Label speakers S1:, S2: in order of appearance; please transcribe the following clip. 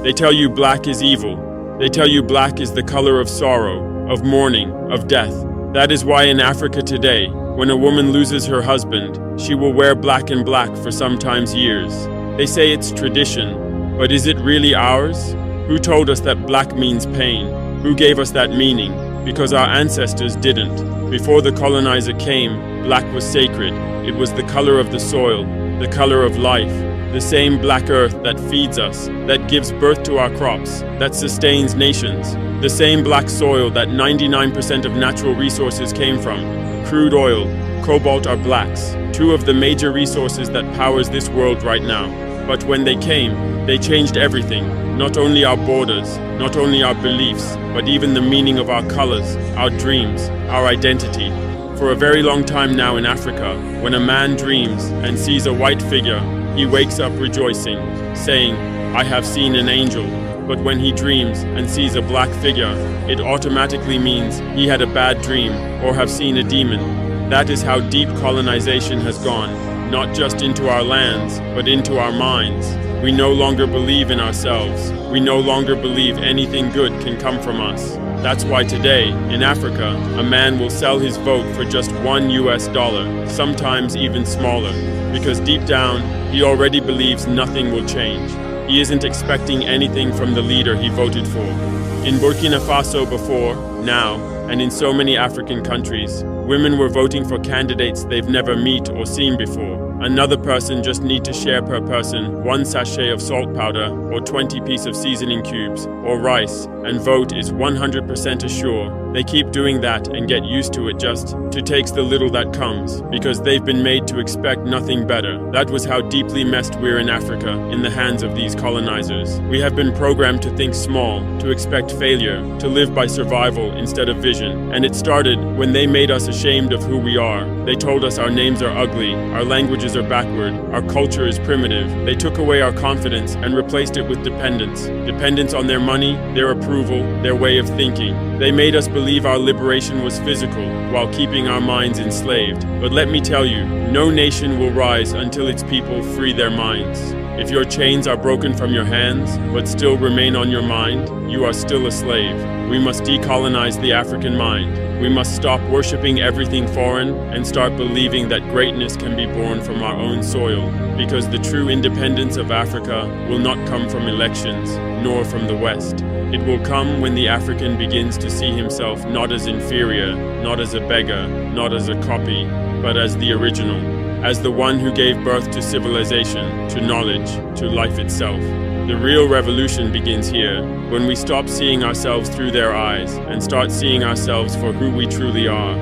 S1: They tell you black is evil. They tell you black is the color of sorrow, of mourning, of death. That is why in Africa today, when a woman loses her husband, she will wear black and black for sometimes years. They say it's tradition, but is it really ours? Who told us that black means pain? Who gave us that meaning? Because our ancestors didn't. Before the colonizer came, black was sacred. It was the color of the soil, the color of life, the same black earth that feeds us, that gives birth to our crops, that sustains nations, the same black soil that 99% of natural resources came from. Crude oil, cobalt are blacks, two of the major resources that powers this world right now. But when they came, they changed everything, not only our borders, not only our beliefs, but even the meaning of our colors, our dreams, our identity. For a very long time now in Africa, when a man dreams and sees a white figure, he wakes up rejoicing, saying, "I have seen an angel." But when he dreams and sees a black figure, it automatically means he had a bad dream or have seen a demon. That is how deep colonization has gone, not just into our lands, but into our minds. We no longer believe in ourselves. We no longer believe anything good can come from us. That's why today, in Africa, a man will sell his vote for just $1, sometimes even smaller, because deep down, he already believes nothing will change. He isn't expecting anything from the leader he voted for. In Burkina Faso before, now, and in so many African countries, women were voting for candidates they've never met or seen before. Another person just need to share per person 1 sachet of salt powder or 20 pieces of seasoning cubes or rice, and vote is 100% assured. They keep doing that and get used to it just to take the little that comes, because they've been made to expect nothing better. That was how deeply messed we're in Africa, in the hands of these colonizers. We have been programmed to think small, to expect failure, to live by survival instead of vision. And it started when they made us ashamed of who we are. They told us our names are ugly, our languages are backward, our culture is primitive. They took away our confidence and replaced it with dependence. Dependence on their money, their approval, their way of thinking. They made us believe our liberation was physical, while keeping our minds enslaved. But let me tell you, no nation will rise until its people free their minds. If your chains are broken from your hands, but still remain on your mind, you are still a slave. We must decolonize the African mind. We must stop worshiping everything foreign and start believing that greatness can be born from our own soil. Because the true independence of Africa will not come from elections, nor from the West. It will come when the African begins to see himself not as inferior, not as a beggar, not as a copy, but as the original, as the one who gave birth to civilization, to knowledge, to life itself. The real revolution begins here, when we stop seeing ourselves through their eyes and start seeing ourselves for who we truly are.